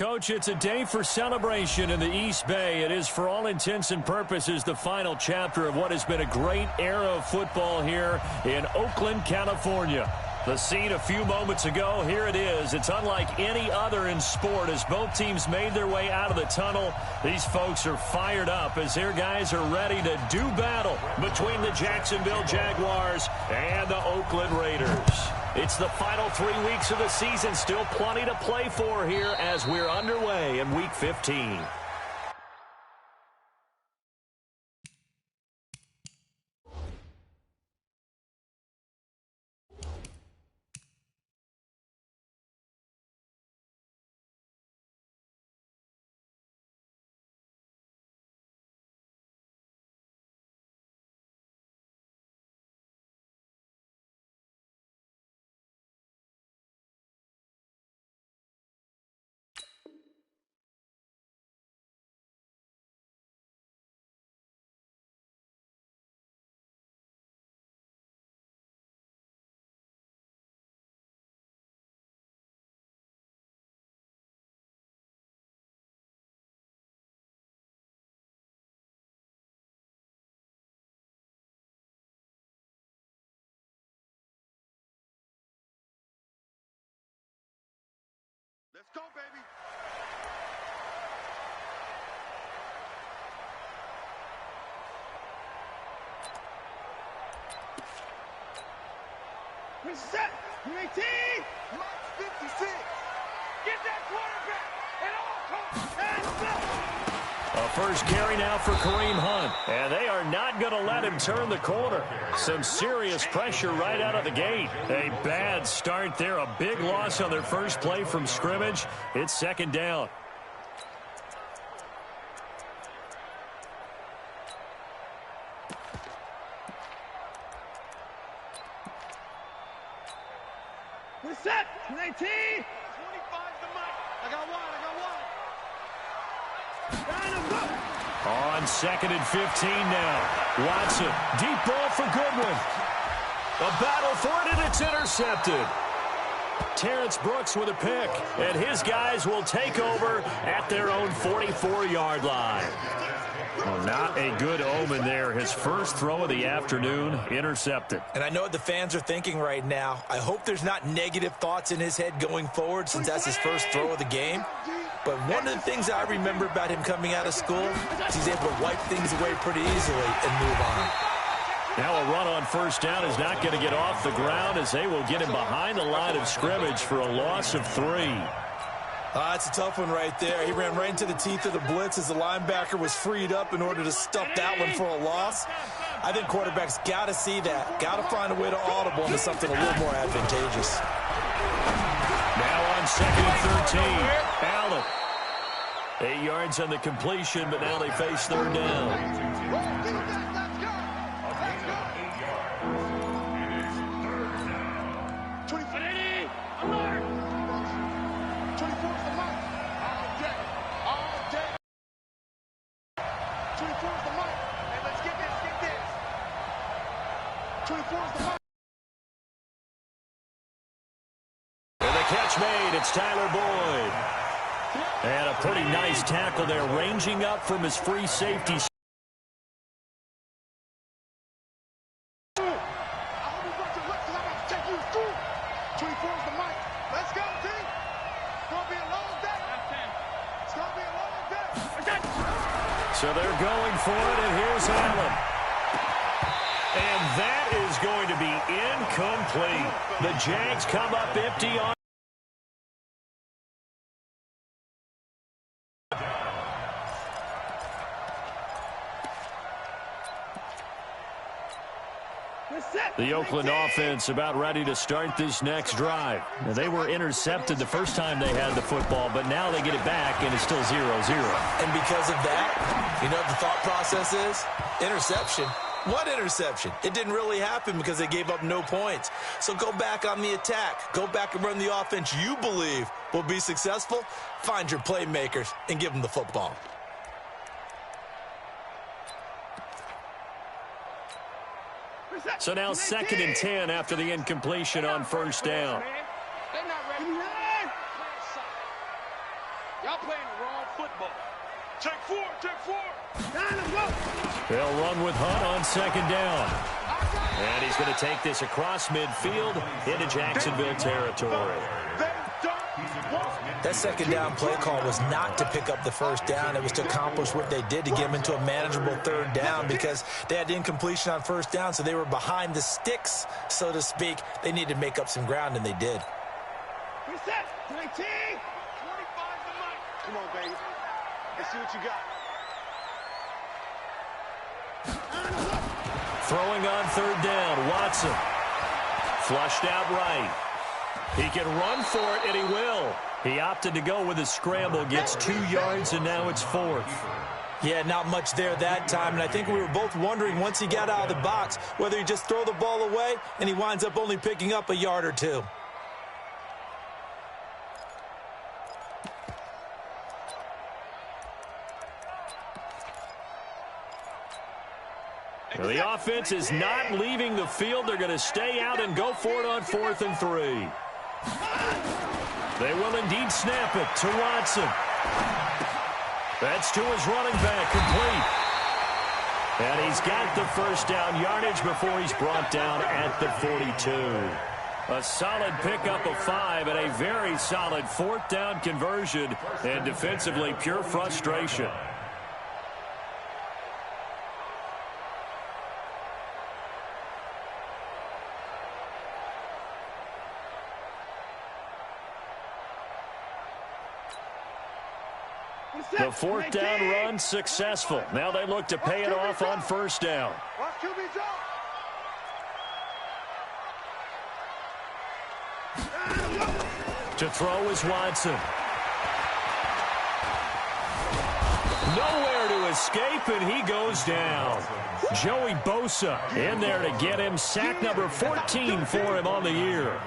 Coach, it's a day for celebration in the East Bay. It is, for all intents and purposes, the final chapter of what has been a great era of football here in Oakland, California. The scene a few moments ago, here it is. It's unlike any other in sport as both teams made their way out of the tunnel. These folks are fired up as their guys are ready to do battle between the Jacksonville Jaguars and the Oakland Raiders. It's the final 3 weeks of the season. Still plenty to play for here as we're underway in Week 15. Let's go, baby. Reset. UAT. March 56. Get that quarterback. And all comes and A first carry now for Kareem Hunt. And they are not going to let him turn the corner. Some serious pressure right out of the gate. A bad start there. A big loss on their first play from scrimmage. It's second down. Reset. 19. 25's the mic. I got one. On 2nd and 15 now. Watson, deep ball for Goodwin. A battle for it, and it's intercepted. Terrence Brooks with a pick, and his guys will take over at their own 44-yard line. Well, not a good omen there. His first throw of the afternoon, intercepted. And I know what the fans are thinking right now. I hope there's not negative thoughts in his head going forward since that's his first throw of the game. But one of the things I remember about him coming out of school is he's able to wipe things away pretty easily and move on. Now a run on first down is not going to get off the ground as they will get him behind the line of scrimmage for a loss of 3. That's a tough one right there. He ran right into the teeth of the blitz as the linebacker was freed up in order to stuff that one for a loss. I think quarterbacks got to see that. Got to find a way to audible into something a little more advantageous. Now on 2nd and 13. Allen. 8 yards on the completion, but now they face third down. And the catch made. It's Tyler Boyd. And a pretty nice tackle there, ranging up from his free safety. So they're going for it, and here's Allen. And that is going to be incomplete. The Jags come up empty on. The Oakland offense about ready to start this next drive. Now, they were intercepted the first time they had the football, but now they get it back, and it's still 0-0. And because of that, you know what the thought process is? Interception. What interception? It didn't really happen because they gave up no points. So go back on the attack. Go back and run the offense you believe will be successful. Find your playmakers and give them the football. So now 2nd and 10 after the incompletion on first down. They're not ready. Y'all playing the wrong football. Take four, take four. They'll run with Hunt on second down. And he's going to take this across midfield into Jacksonville territory. That second down play call was not to pick up the first down. It was to accomplish what they did to get them into a manageable third down because they had incompletion on first down, so they were behind the sticks, so to speak. They needed to make up some ground, and they did. Reset. 19. 25 to Mike. Come on, baby. Let's see what you got. Throwing on third down, Watson. Flushed out right. He can run for it, and he will. He opted to go with a scramble, gets 2 yards, and now it's 4th. Yeah, not much there that time, and I think we were both wondering once he got out of the box whether he just throw the ball away, and he winds up only picking up a yard or 2. Well, the offense is not leaving the field. They're going to stay out and go for it on 4th and 3. They will indeed snap it to Watson. That's to his running back, complete. And he's got the first down yardage before he's brought down at the 42. A solid pickup of 5 and a very solid 4th down conversion, and defensively pure frustration. The 4th down run successful. Now they look to pay it off on first down. To throw is Watson. Nowhere to escape, and he goes down. Joey Bosa in there to get him. Sack number 14 for him on the year.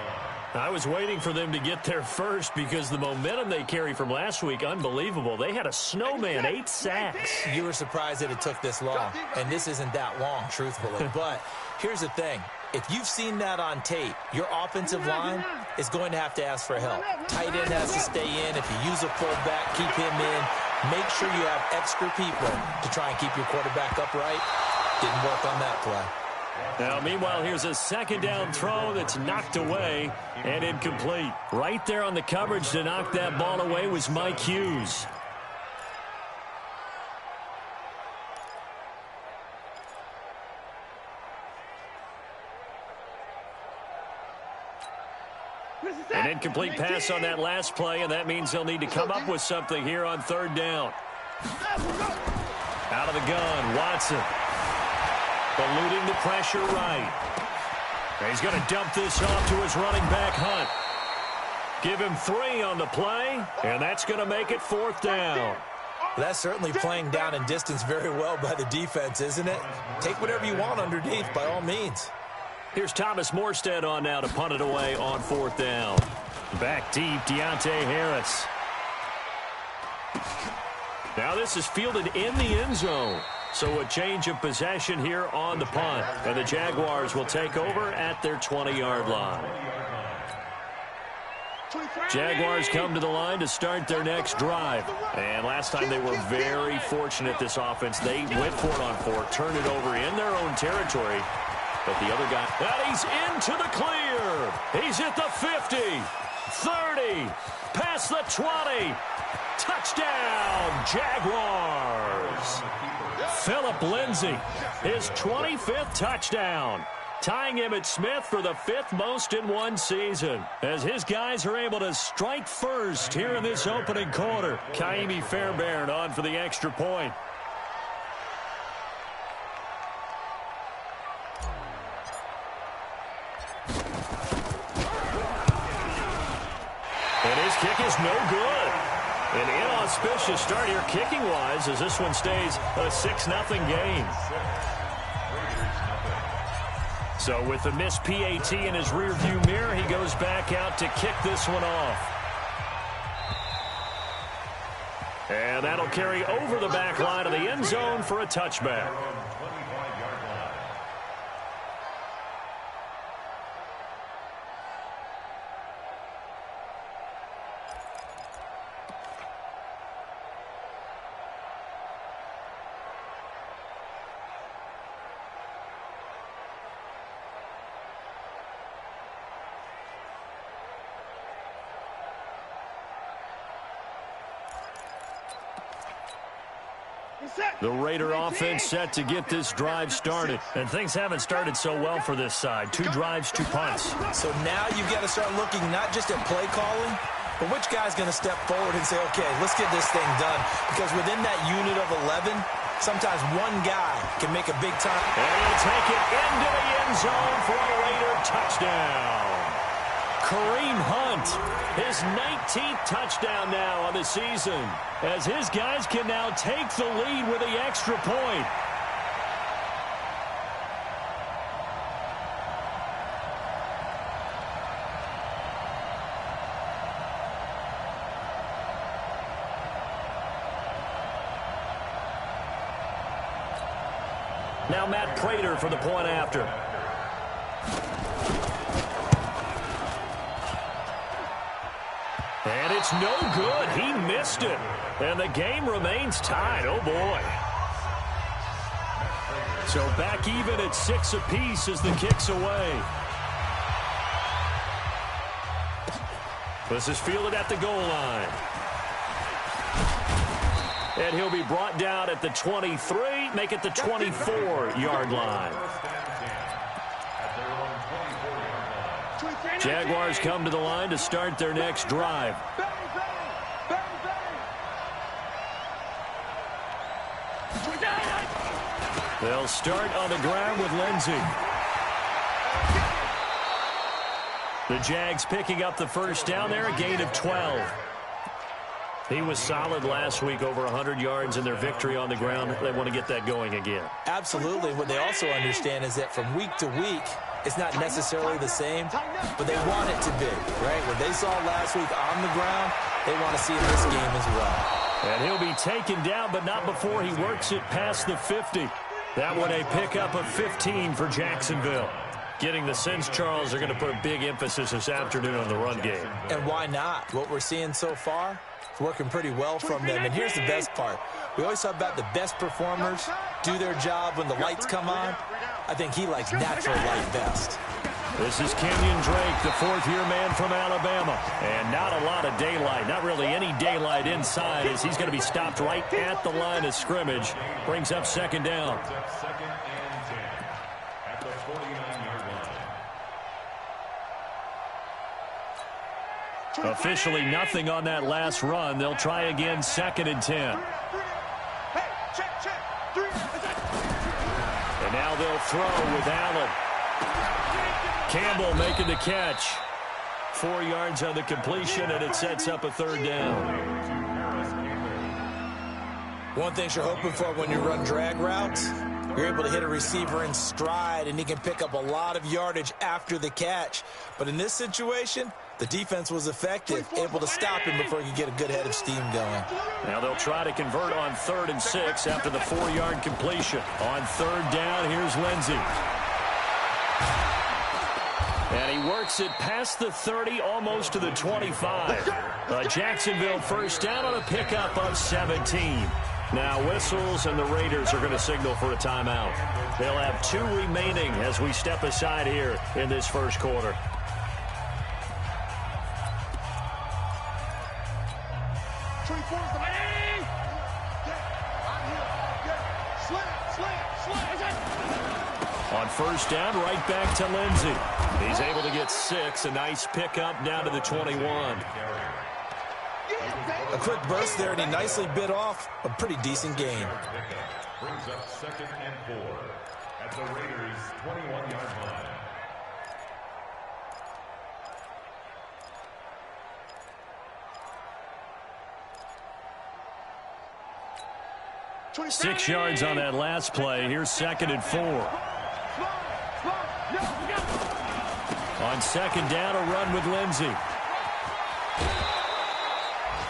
I was waiting for them to get there first because the momentum they carry from last week, unbelievable. They had a snowman, 8 sacks. You were surprised that it took this long, and this isn't that long, truthfully. But here's the thing. If you've seen that on tape, your offensive line is going to have to ask for help. Tight end has to stay in. If you use a fullback, keep him in. Make sure you have extra people to try and keep your quarterback upright. Didn't work on that play. Now, meanwhile, here's a second down throw that's knocked away and incomplete. Right there on the coverage to knock that ball away was Mike Hughes. An incomplete pass on that last play, and that means they'll need to come up with something here on third down. Out of the gun, Watson. Eluding the pressure right. He's going to dump this off to his running back, Hunt. Give him 3 on the play, and that's going to make it 4th down. That's certainly playing down in distance very well by the defense, isn't it? Take whatever you want underneath, by all means. Here's Thomas Morstead on now to punt it away on 4th down. Back deep, Deontay Harris. Now this is fielded in the end zone. So a change of possession here on the punt. And the Jaguars will take over at their 20-yard line. Jaguars come to the line to start their next drive. And last time they were very fortunate, this offense. They went for it on 4, turned it over in their own territory. But the other guy, and he's into the clear. He's at the 50, 30, past the 20. Touchdown, Jaguars. Phillip Lindsay, his 25th touchdown, tying Emmitt Smith for the 5th most in one season, as his guys are able to strike first here in this opening quarter. Kaimi Fairbairn on for the extra point. And his kick is no good. An inauspicious start here kicking-wise as this one stays a 6-0 game. So with the missed PAT in his rearview mirror, he goes back out to kick this one off. And that'll carry over the back line of the end zone for a touchback. The Raider offense set to get this drive started. And things haven't started so well for this side. 2 drives, 2 punts. So now you've got to start looking not just at play calling, but which guy's going to step forward and say, okay, let's get this thing done. Because within that unit of 11, sometimes one guy can make a big time. And he'll take it into the end zone for a Raider touchdown. Kareem Hunt, his 19th touchdown now on the season, as his guys can now take the lead with the extra point. Now Matt Prater for the point after. And it's no good. He missed it. And the game remains tied. Oh, boy. So back even at 6 apiece as the kick's away. This is fielded at the goal line. And he'll be brought down at the 23, make it the 24-yard line. Jaguars come to the line to start their next drive. They'll start on the ground with Lindsey. The Jags picking up the first down there, a gain of 12. He was solid last week, over 100 yards in their victory on the ground. They want to get that going again. Absolutely. What they also understand is that from week to week, it's not necessarily the same, but they want it to be, right? What they saw last week on the ground, they want to see in this game as well. And he'll be taken down, but not before he works it past the 50. That one a pickup of 15 for Jacksonville. Getting the sense, Charles, are going to put a big emphasis this afternoon on the run game. And why not? What we're seeing so far, it's working pretty well from them. And here's the best part. We always talk about the best performers do their job when the lights come on. I think he likes natural light best. This is Kenyon Drake, the 4th-year man from Alabama. And not a lot of daylight, not really any daylight inside, as he's going to be stopped right at the line of scrimmage. Brings up 2nd down. Officially nothing on that last run. They'll try again, 2nd and 10. And now they'll throw with Allen. Campbell making the catch. 4 yards on the completion, and it sets up a 3rd down. One thing you're hoping for when you run drag routes, you're able to hit a receiver in stride, and he can pick up a lot of yardage after the catch. But in this situation, the defense was effective, able to stop him before he could get a good head of steam going. Now they'll try to convert on 3rd and 6 after the 4-yard completion. On 3rd down, here's Lindsey. And he works it past the 30, almost to the 25. Jacksonville first down on a pickup of 17. Now whistles, and the Raiders are going to signal for a timeout. They'll have 2 remaining as we step aside here in this first quarter. On first down, right back to Lindsey. He's able to get 6. A nice pickup down to the 21. A quick burst there, and he nicely bit off a pretty decent gain. Brings up 2nd and 4 at the Raiders' 21-yard line. Six yards on that last play. Here's 2nd and 4. On 2nd down, a run with Lindsey.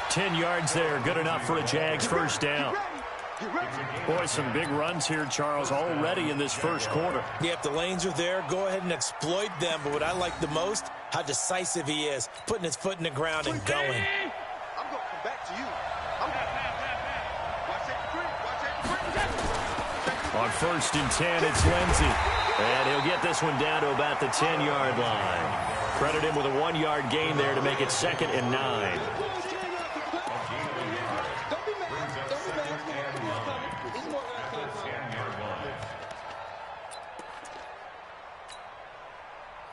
10 yards there. Good enough for a Jags first down. Boy, some big runs here, Charles, already in this first quarter. Yeah, if the lanes are there, go ahead and exploit them. But what I like the most, how decisive he is, putting his foot in the ground and going. I'm going to come back to you. On 1st and 10, it's Lindsey. And he'll get this one down to about the 10-yard line. Credit him with a 1-yard gain there to make it 2nd and 9.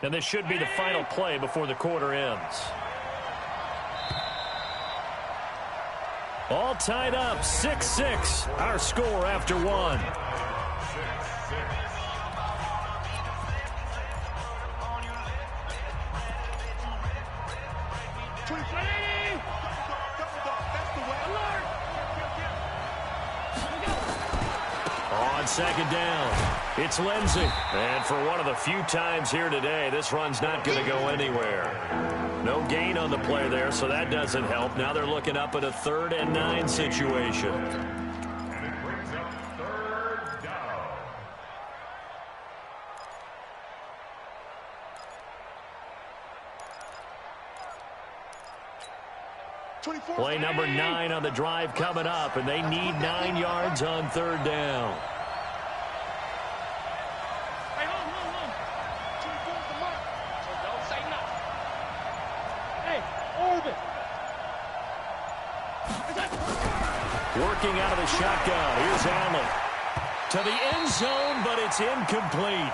And this should be the final play before the quarter ends. All tied up, 6-6, our score after one. On second down, it's Lindsey. And for one of the few times here today, this run's not going to go anywhere. No gain on the play there, so that doesn't help. Now they're looking up at a 3rd and 9 situation. And it brings up 3rd down. Play number 9 on the drive coming up, and they need 9 yards on 3rd down. Working out of the shotgun. Here's Allen. To the end zone, but it's incomplete.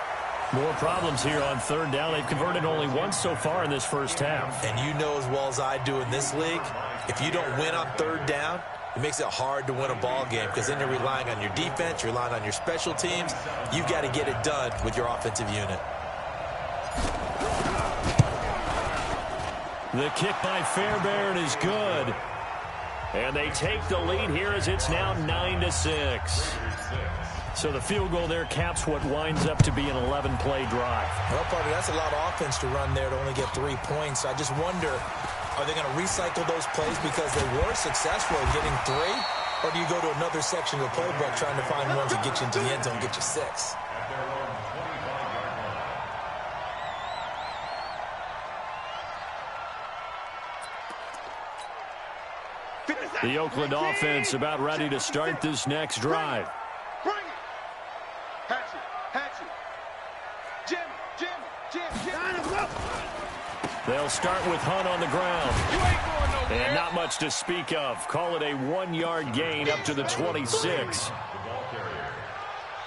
More problems here on 3rd down. They've converted only once so far in this first half. And you know as well as I do in this league, if you don't win on 3rd down, it makes it hard to win a ball game because then you're relying on your defense, you're relying on your special teams. You've got to get it done with your offensive unit. The kick by Fairbairn is good. And they take the lead here as it's now 9-6. So the field goal there caps what winds up to be an 11-play drive. Well, partner, that's a lot of offense to run there to only get 3 points. I just wonder, are they going to recycle those plays because they were successful in getting 3? Or do you go to another section of the playbook trying to find ones that get you into the end zone and get you 6? The Oakland offense about ready to start this next drive. Bring it. Hatchet. Jimmy. They'll start with Hunt on the ground. And not much to speak of. Call it a 1-yard gain up to the 26.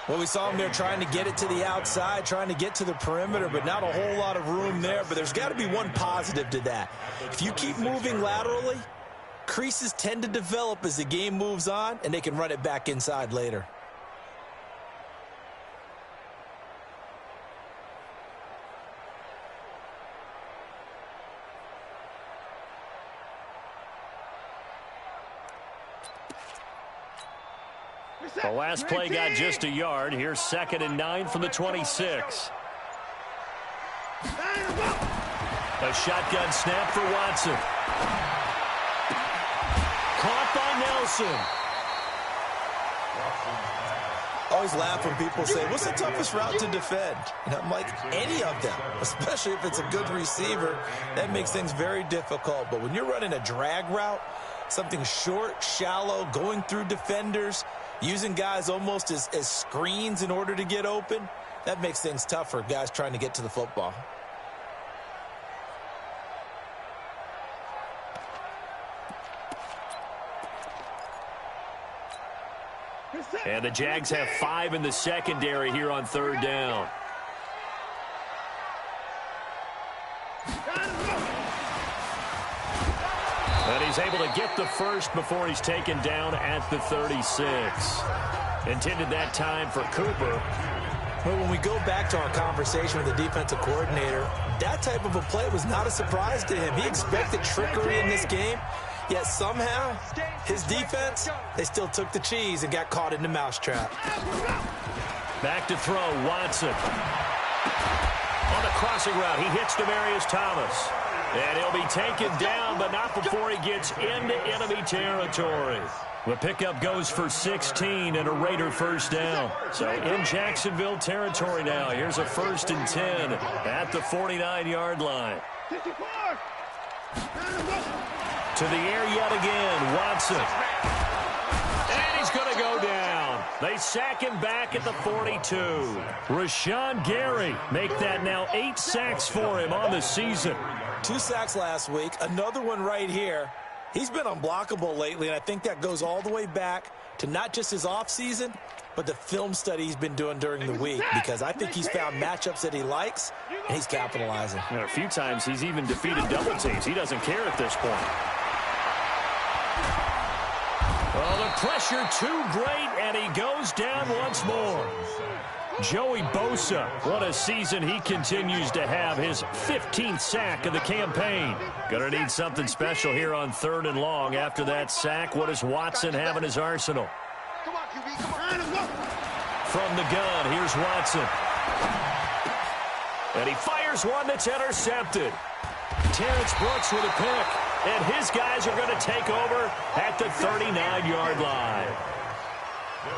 Well, we saw him there trying to get it to the outside, trying to get to the perimeter, but not a whole lot of room there. But there's got to be one positive to that. If you keep moving laterally, creases tend to develop as the game moves on, and they can run it back inside later. The last play got just a yard. Here's 2nd and 9 from the 26. A shotgun snap for Watson. Caught by Nelson. I always laugh when people say, what's the toughest route to defend? And I'm like, any of them, especially if it's a good receiver. That makes things very difficult. But when you're running a drag route, something short, shallow, going through defenders, using guys almost as screens in order to get open, that makes things tough for guys trying to get to the football. And the Jags have 5 in the secondary here on 3rd down. And he's able to get the first before he's taken down at the 36. Intended that time for Cooper. Well, when we go back to our conversation with the defensive coordinator, that type of a play was not a surprise to him. He expected trickery in this game, yet somehow his defense, they still took the cheese and got caught in the mousetrap. Back to throw, Watson. On the crossing route, he hits Demaryius Thomas. And he'll be taken down, but not before he gets into enemy territory. The pickup goes for 16 and a Raider first down. So in Jacksonville territory now. Here's a 1st and 10 at the 49-yard line. To the air yet again, Watson. And he's going to go down. They sack him back at the 42. Rashawn Gary make that now 8 sacks for him on the season. 2 sacks last week, another one right here. He's been unblockable lately, and I think that goes all the way back to not just his offseason, but the film study he's been doing during the week, because I think he's found matchups that he likes, and he's capitalizing. A few times he's even defeated double teams. He doesn't care at this point. Well, the pressure too great, and he goes down once more. Joey Bosa, what a season he continues to have, his 15th sack of the campaign. Gonna need something special here on 3rd and long. After that sack, what does Watson have in his arsenal? Come on, QB, come on. From the gun, here's Watson. And he fires one that's intercepted. Terrence Brooks with a pick. And his guys are going to take over at the 39-yard line.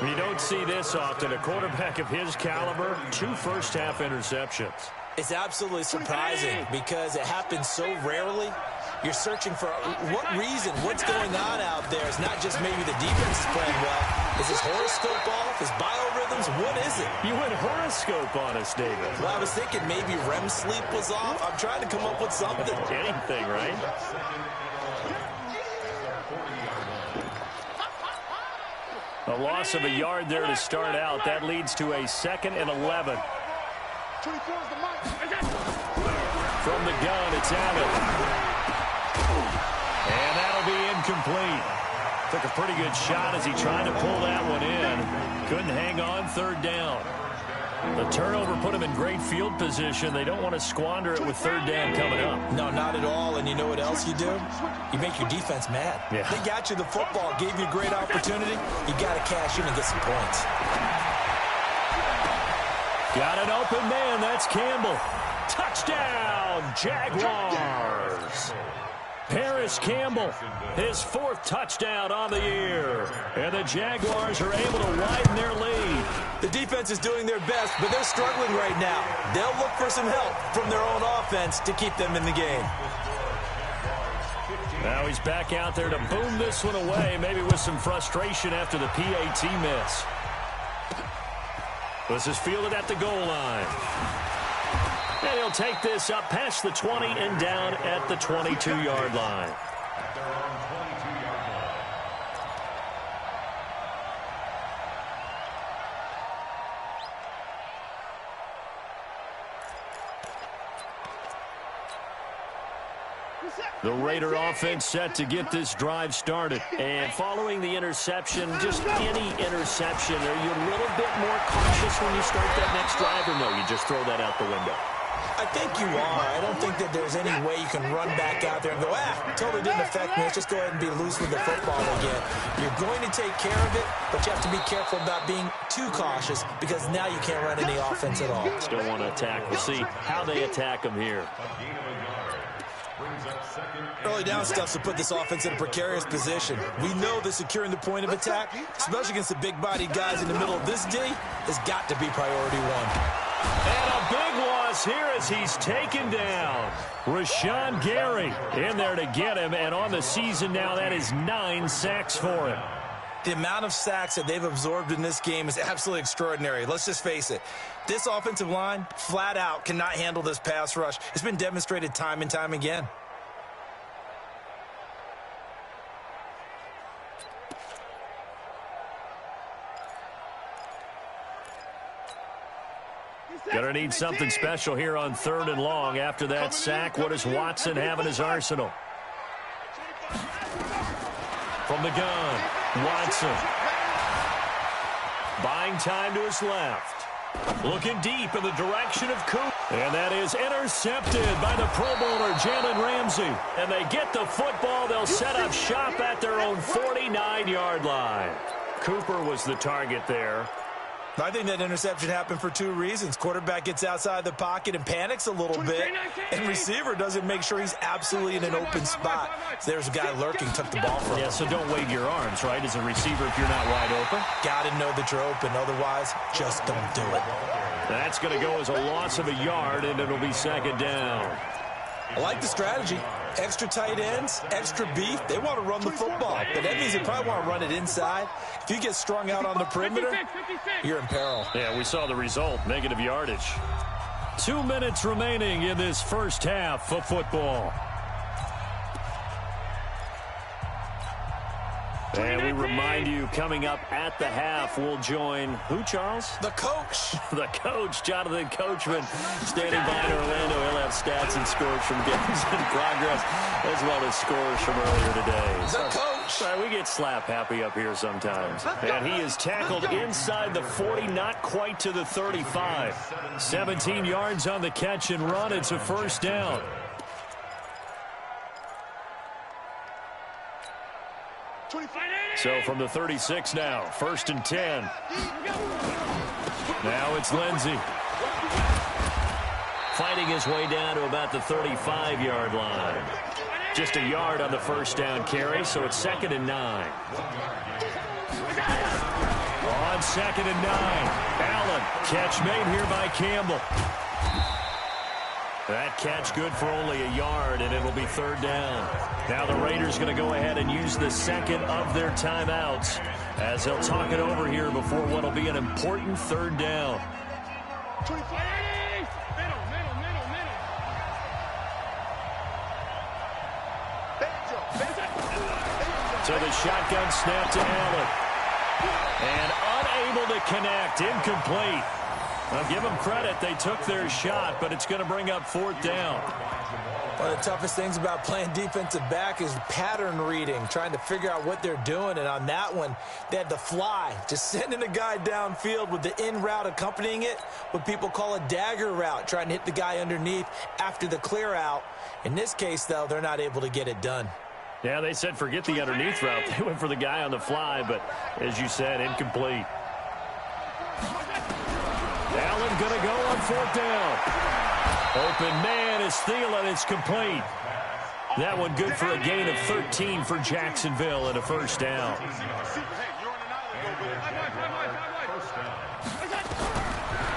You don't see this often. A quarterback of his caliber, 2 first-half interceptions. It's absolutely surprising because it happens so rarely. You're searching for what reason, what's going on out there. It's not just maybe the defense is playing well. Is his horoscope off? His biorhythms? What is it? You went horoscope on us, David. Well, I was thinking maybe REM sleep was off. I'm trying to come up with something. Anything, right? A loss of a yard there to start out. That leads to a 2nd and 11. 24 is the mark. From the gun, it's Allen. And that'll be incomplete. Took a pretty good shot as he tried to pull that one in. Couldn't hang on 3rd down. The turnover put him in great field position. They don't want to squander it with 3rd down coming up. No, not at all. And you know what else you do? You make your defense mad. Yeah. They got you the football, gave you a great opportunity. You got to cash in and get some points. Got an open man. That's Campbell. Touchdown, Jaguars. Paris Campbell, his 4th touchdown on the year. And the Jaguars are able to widen their lead. The defense is doing their best, but they're struggling right now. They'll look for some help from their own offense to keep them in the game. Now he's back out there to boom this one away, maybe with some frustration after the PAT miss. This is fielded at the goal line. And he'll take this up past the 20 and down at the 22-yard line. The Raider offense set to get this drive started. And following the interception, just any interception, are you a little bit more cautious when you start that next drive, or no, you just throw that out the window? I think you are. I don't think that there's any way you can run back out there and go, totally didn't affect me. Let's just go ahead and be loose with the football again. You're going to take care of it, but you have to be careful about being too cautious because now you can't run any offense at all. Still want to attack. We'll see how they attack them here. Early down stuff to put this offense in a precarious position. We know that securing the point of attack, especially against the big-bodied guys in the middle of this D, has got to be priority one. And a big loss here as he's taken down. Rashawn Gary in there to get him, and on the season now, that is 9 sacks for him. The amount of sacks that they've absorbed in this game is absolutely extraordinary. Let's just face it. This offensive line, flat out, cannot handle this pass rush. It's been demonstrated time and time again. Gonna need something special here on 3rd and long. After that sack, what does Watson have in his arsenal? From the gun, Watson. Buying time to his left. Looking deep in the direction of Cooper. And that is intercepted by the Pro Bowler, Jalen Ramsey. And they get the football. They'll set up shop at their own 49-yard line. Cooper was the target there. I think that interception happened for 2 reasons. Quarterback gets outside the pocket and panics a little bit, and receiver doesn't make sure he's absolutely in an open spot. So there's a guy lurking, took the ball from him. Yeah, so don't wave your arms, right, as a receiver if you're not wide open. Got to know that you're open. Otherwise, just don't do it. That's going to go as a loss of a yard, and it'll be 2nd down. I like the strategy. Extra tight ends, extra beef. They want to run the football, but that means they probably want to run it inside. If you get strung out on the perimeter, you're in peril. Yeah, we saw the result, negative yardage. 2 minutes remaining in this first half of football. And we remind you, coming up at the half, we'll join who, Charles? The coach. The coach, Jonathan Coachman, standing by in Orlando. He'll have stats and scores from games in progress, as well as scores from earlier today. The coach. Sorry, we get slap happy up here sometimes. And he is tackled inside the 40, not quite to the 35. 17 yards on the catch and run. It's a first down. So from the 36 now, 1st and 10. Now it's Lindsey. Fighting his way down to about the 35-yard line. Just a yard on the first down carry, so it's 2nd and 9. On 2nd and 9, Allen. Catch made here by Campbell. That catch good for only a yard, and it'll be 3rd down. Now the Raiders going to go ahead and use the second of their timeouts as they'll talk it over here before what will be an important 3rd down. So the shotgun snap to Allen. And unable to connect, incomplete. I'll give them credit. They took their shot, but it's going to bring up 4th down. One of the toughest things about playing defensive back is pattern reading, trying to figure out what they're doing. And on that one, they had the fly, just sending a guy downfield with the in route accompanying it, what people call a dagger route, trying to hit the guy underneath after the clear out. In this case, though, they're not able to get it done. Yeah, they said forget the underneath route. They went for the guy on the fly, but as you said, incomplete. Allen going to go on 4th down. Open man is Thielen. It's complete. That one good for a gain of 13 for Jacksonville and a first down.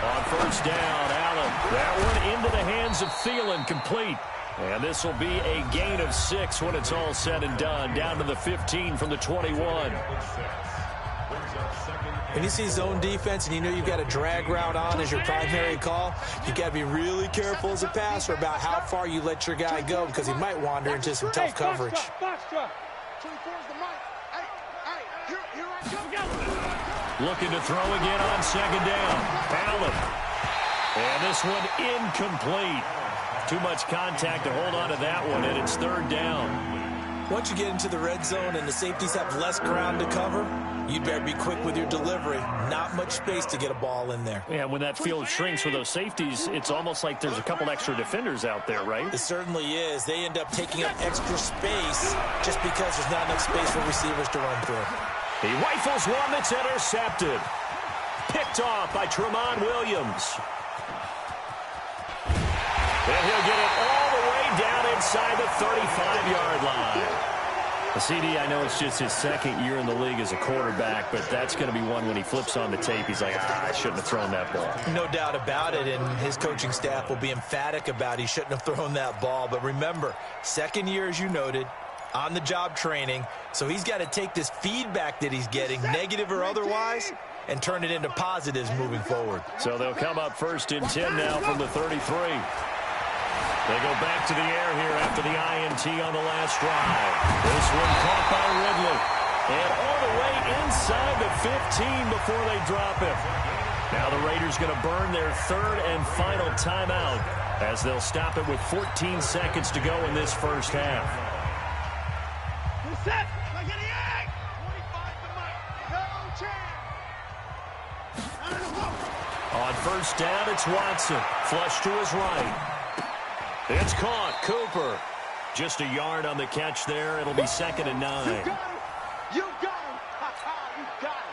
On first down, Allen. That one into the hands of Thielen, complete. And this will be a gain of 6 when it's all said and done. Down to the 15 from the 21. When you see zone defense and you know you've got a drag route on as your primary call, you got to be really careful as a passer about how far you let your guy go because he might wander into some tough coverage. Looking to throw again on 2nd down. Allen. And this one incomplete. Too much contact to hold on to that one, and it's 3rd down. Once you get into the red zone and the safeties have less ground to cover, you'd better be quick with your delivery. Not much space to get a ball in there. Yeah, when that field shrinks with those safeties, it's almost like there's a couple extra defenders out there, right? It certainly is. They end up taking up extra space just because there's not enough space for receivers to run through. He rifles one that's intercepted. Picked off by Tramon Williams. And he'll get it all the way down inside the 35-yard line. The CD, I know it's just his 2nd year in the league as a quarterback, but that's going to be one when he flips on the tape, he's like, I shouldn't have thrown that ball. No doubt about it, and his coaching staff will be emphatic about he shouldn't have thrown that ball. But remember, 2nd year, as you noted, on-the-job training, so he's got to take this feedback that he's getting, negative or otherwise, and turn it into positives moving forward. So they'll come up 1st and 10 now from the 33. They go back to the air here after the INT on the last drive. This one caught by Ridley. And all the way inside the 15 before they drop him. Now the Raiders going to burn their 3rd and final timeout as they'll stop it with 14 seconds to go in this first half. On first down, it's Watson. Flush to his right. It's caught. Cooper. Just a yard on the catch there. It'll be 2nd and 9. You got him. You got him. You got him.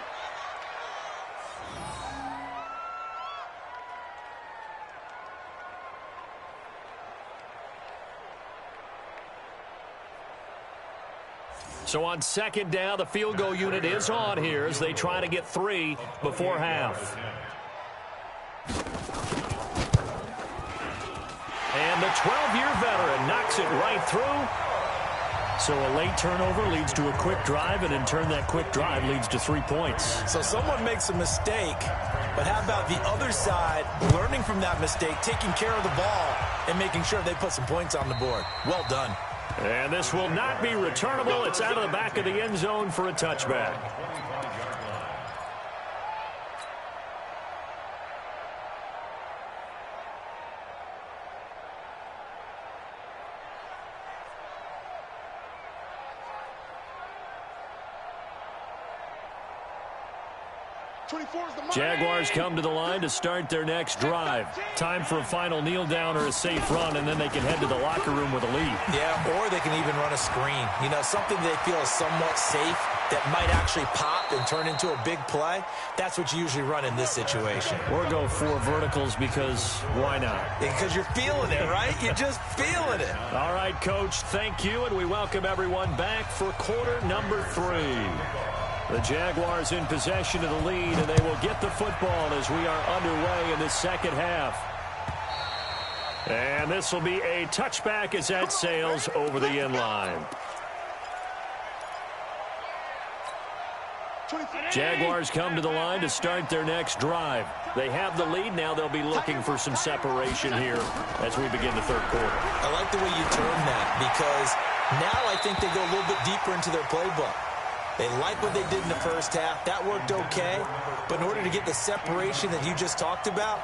So on 2nd down, the field goal unit is on here as they try to get 3 before half. And the 12-year veteran knocks it right through. So a late turnover leads to a quick drive, and in turn that quick drive leads to 3 points. So someone makes a mistake, but how about the other side learning from that mistake, taking care of the ball, and making sure they put some points on the board? Well done. And this will not be returnable. It's out of the back of the end zone for a touchback. Jaguars come to the line to start their next drive. Time for a final kneel down or a safe run, and then they can head to the locker room with a lead. Yeah, or they can even run a screen. You know, something they feel is somewhat safe that might actually pop and turn into a big play. That's what you usually run in this situation. Or go 4 verticals because why not? Because you're feeling it, right? You're just feeling it. All right, Coach, thank you, and we welcome everyone back for quarter number 3. The Jaguars in possession of the lead, and they will get the football as we are underway in the second half. And this will be a touchback as that sails over the end line. Jaguars come to the line to start their next drive. They have the lead. Now they'll be looking for some separation here as we begin the third quarter. I like the way you term that because now I think they go a little bit deeper into their playbook. They like what they did in the first half. That worked okay. But in order to get the separation that you just talked about,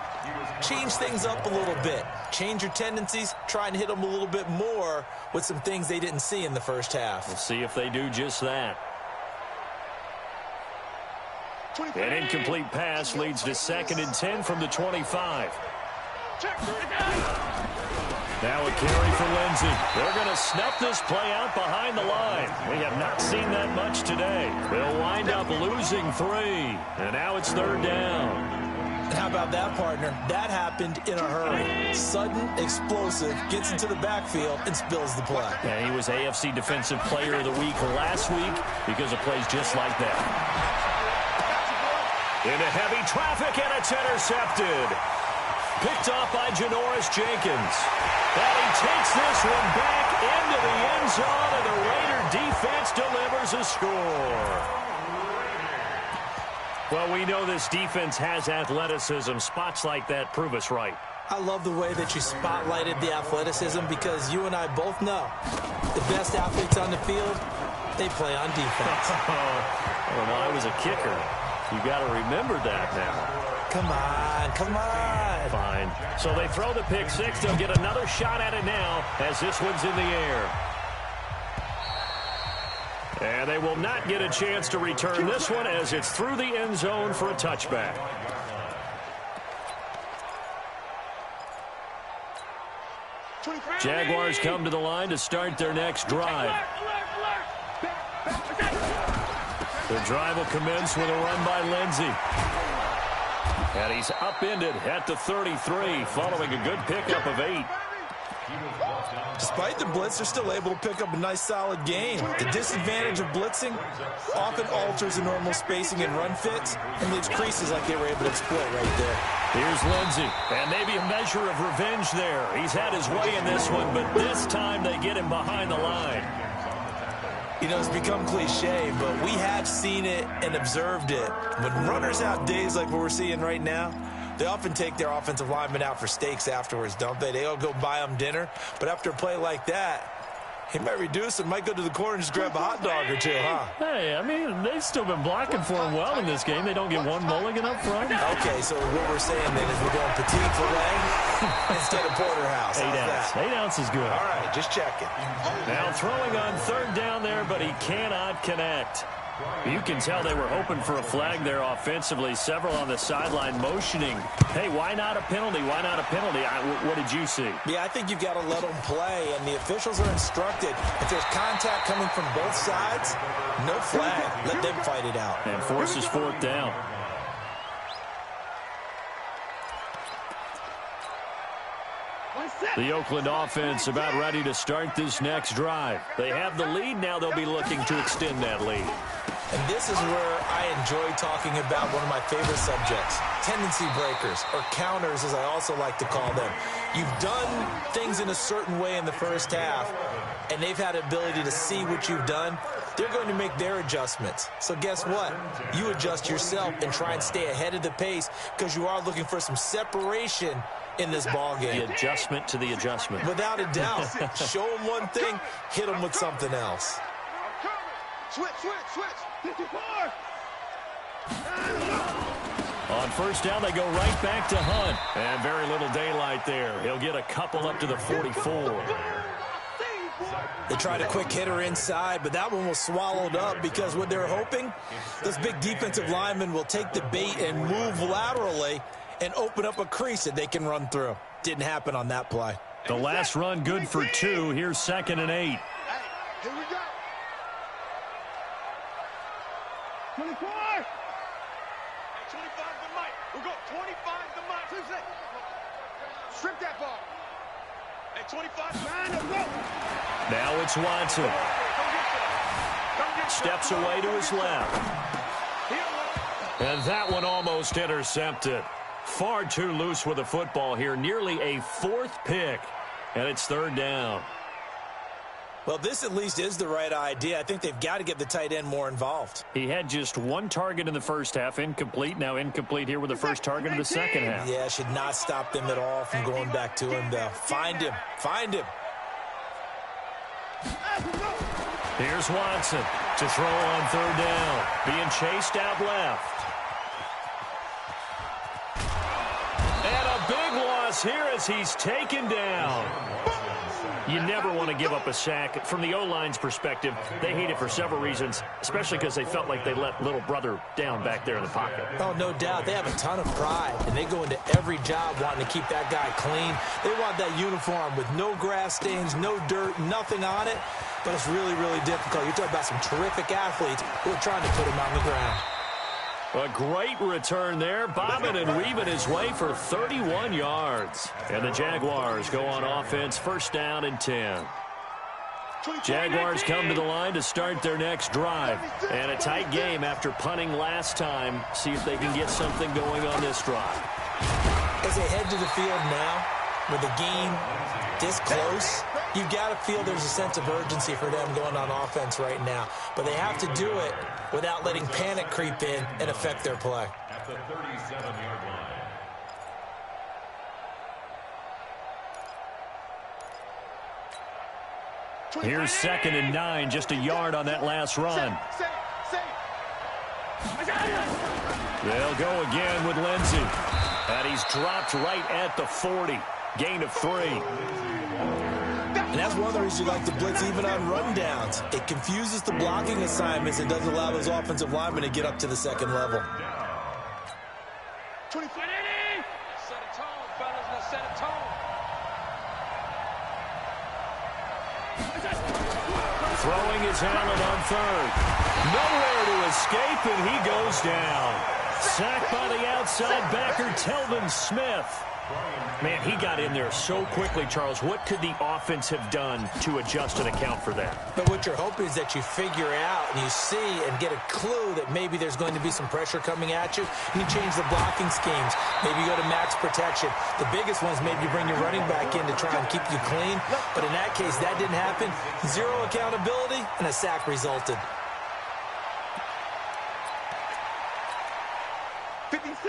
change things up a little bit. Change your tendencies. Try and hit them a little bit more with some things they didn't see in the first half. We'll see if they do just that. An incomplete pass leads to 2nd and 10 from the 25. Now a carry for Lindsey. They're going to snuff this play out behind the line. We have not seen that much today. They'll wind up losing 3. And now it's 3rd down. How about that, partner? That happened in a hurry. Sudden, explosive, gets into the backfield, and spills the play. And he was AFC Defensive Player of the Week last week because of plays just like that. Into heavy traffic, and it's intercepted. Picked off by Janoris Jenkins. And he takes this one back into the end zone, and the Raider defense delivers a score. Well, we know this defense has athleticism. Spots like that prove us right. I love the way that you spotlighted the athleticism because you and I both know the best athletes on the field, they play on defense. Well, no, I was a kicker. You got to remember that now. Come on, come on. Fine. So they throw the pick 6. They'll get another shot at it now as this one's in the air. And they will not get a chance to return this one as it's through the end zone for a touchback. Jaguars come to the line to start their next drive. The drive will commence with a run by Lindsey. And he's upended at the 33 following a good pickup of 8. Despite the blitz, they're still able to pick up a nice, solid gain. The disadvantage of blitzing often alters the normal spacing and run fits and leaves creases like they were able to exploit right there. Here's Lindsey, and maybe a measure of revenge there. He's had his way in this one, but this time they get him behind the line. You know, it's become cliche, but we have seen it and observed it. When runners have days like what we're seeing right now, they often take their offensive linemen out for steaks afterwards, don't they? They all go buy them dinner. But after a play like that, he might reduce and might go to the corner and just grab a hot dog or two, huh? Hey, I mean, they've still been blocking for him well in this game. They don't get one mulligan up front. Okay, so what we're saying then is we're going petite filet instead of porterhouse. 8 ounce. 8 ounce is good. All right, just checking. Now throwing on 3rd down there, but he cannot connect. You can tell they were hoping for a flag there offensively. Several on the sideline motioning. Hey, why not a penalty? Why not a penalty? What did you see? Yeah, I think you've got to let them play, and the officials are instructed. If there's contact coming from both sides, no flag. Let them fight it out. And forces 4th down. The Oakland offense about ready to start this next drive. They have the lead. Now they'll be looking to extend that lead. And this is where I enjoy talking about one of my favorite subjects, tendency breakers, or counters as I also like to call them. You've done things in a certain way in the first half, and they've had the ability to see what you've done. They're going to make their adjustments. So guess what? You adjust yourself and try and stay ahead of the pace because you are looking for some separation in this ball game. The adjustment to the adjustment. Without a doubt. Show them one thing, hit them with something else. Switch. 54. On first down, they go right back to Hunt. And very little daylight there. He'll get a couple up to the 44. They tried a quick hitter inside, but that one was swallowed up because what they're hoping, this big defensive lineman will take the bait and move laterally and open up a crease that they can run through. Didn't happen on that play. The last run good for 2. Here's 2nd and 8. Hey, here we go. 24. Hey, 25 the mic. We'll go 25 the mic. Strip that ball. Hey, 25. Line up, go. Now it's Watson. Steps away to his left. And that one almost intercepted. Far too loose with the football here. Nearly a 4th pick. And it's 3rd down. Well, this at least is the right idea. I think they've got to get the tight end more involved. He had just 1 target in the first half. Incomplete. Now incomplete here with the first target in the second half. Yeah, should not stop them at all from going back to him, though. Find him. Here's Watson to throw on 3rd down. Being chased out left. And a big loss here as he's taken down. You never want to give up a sack. From the O-line's perspective, they hate it for several reasons, especially because they felt like they let little brother down back there in the pocket. Oh, no doubt. They have a ton of pride, and they go into every job wanting to keep that guy clean. They want that uniform with no grass stains, no dirt, nothing on it, but it's really, really difficult. You're talking about some terrific athletes who are trying to put him on the ground. A great return there, bobbing and weaving his way for 31 yards. And the Jaguars go on offense, first down and 10. Jaguars come to the line to start their next drive. And a tight game after punting last time. See if they can get something going on this drive. As they head to the field now, with the game this close, you've got to feel there's a sense of urgency for them going on offense right now. But they have to do it without letting panic creep in and affect their play. At the 37-yard line. Here's 2nd and 9, just a yard on that last run. They'll go again with Lindsey. And he's dropped right at the 40. Gain of 3. And that's one of the reasons you like to blitz even on rundowns. It confuses the blocking assignments and doesn't allow those offensive linemen to get up to the second level. 25. Set a tone, fellas. Let's set a tone. Throwing his Allen on 3rd. Nowhere to escape, and he goes down. Sacked by the outside backer, Telvin Smith. Man, he got in there so quickly, Charles. What could the offense have done to adjust and account for that? But what you're hoping is that you figure out and you see and get a clue that maybe there's going to be some pressure coming at you, and you change the blocking schemes. Maybe you go to max protection. The biggest ones, maybe you bring your running back in to try and keep you clean. But in that case, that didn't happen. 0 accountability, and a sack resulted.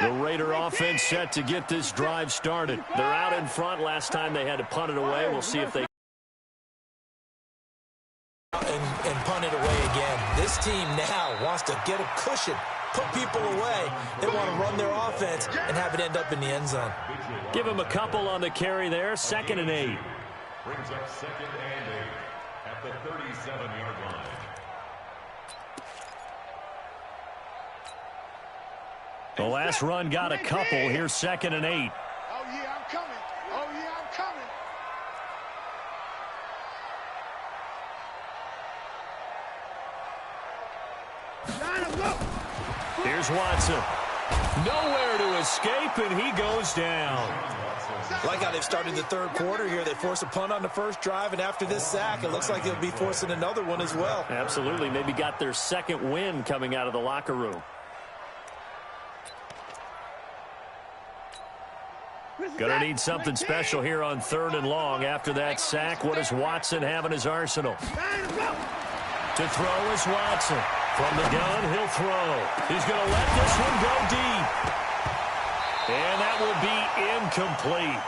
The Raider offense set to get this drive started. They're out in front. Last time they had to punt it away. We'll see if they and punt it away again. This team now wants to get a cushion, put people away. They want to run their offense and have it end up in the end zone. give him a couple on the carry there. 2nd and 8. Brings up 2nd and 8 at the 37-yard line. The last run got a couple. Here's 2nd and 8. Oh, yeah, I'm coming. Oh, yeah, I'm coming. Here's Watson. Nowhere to escape, and he goes down. Like how they've started the third quarter here. They force a punt on the first drive, and after this sack, it looks like they'll be forcing another one as well. Absolutely. Maybe got their second win coming out of the locker room. Gonna need something special here on 3rd and long. After that sack, what does Watson have in his arsenal? To throw is Watson. From the gun, he'll throw. He's going to let this one go deep. And that will be incomplete.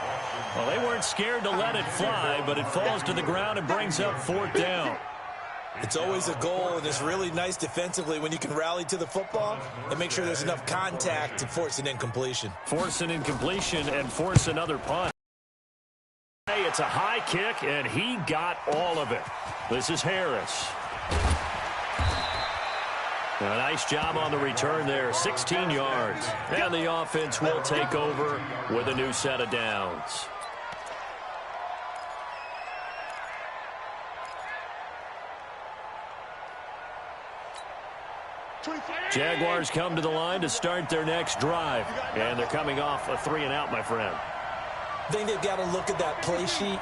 Well, they weren't scared to let it fly, but it falls to the ground and brings up 4th down. It's always a goal, and it's really nice defensively when you can rally to the football and make sure there's enough contact to force an incompletion. Force an incompletion and force another punt. Hey, it's a high kick, and he got all of it. This is Harris. A nice job on the return there, 16 yards. And the offense will take over with a new set of downs. Jaguars come to the line to start their next drive. And they're coming off a 3-and-out, my friend. I think they've got to look at that play sheet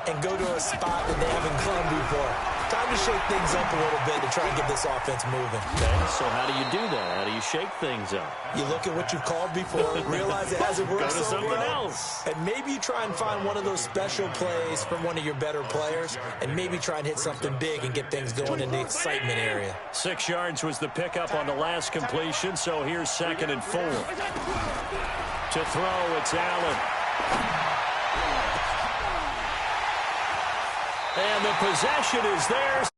and go to a spot that they haven't gone before. Time to shake things up a little bit to try and get this offense moving. Okay, so how do you do that? How do you shake things up? You look at what you've called before, realize it hasn't worked Go to so something well, else. and maybe you try and find one of those special plays from one of your better players, and maybe try and hit something big and get things going in the excitement area. 6 yards was the pickup on the last completion, so here's 2nd and 4. To throw, it's Allen. And the possession is theirs.